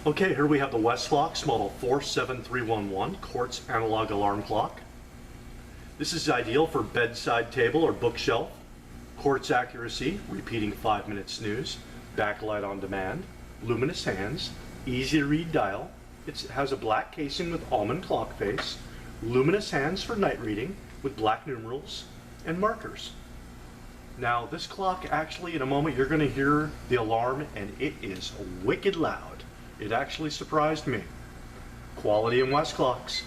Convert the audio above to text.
Okay, here we have the Westclox model 47311 Quartz analog alarm clock. This is ideal for bedside table or bookshelf. Quartz accuracy, repeating 5-minute snooze, backlight on demand, luminous hands, easy to read dial. It has a black casing with almond clock face, luminous hands for night reading with black numerals and markers. Now this clock actually, in a moment you're going to hear the alarm and it is wicked loud. It actually surprised me. Quality in Westclox.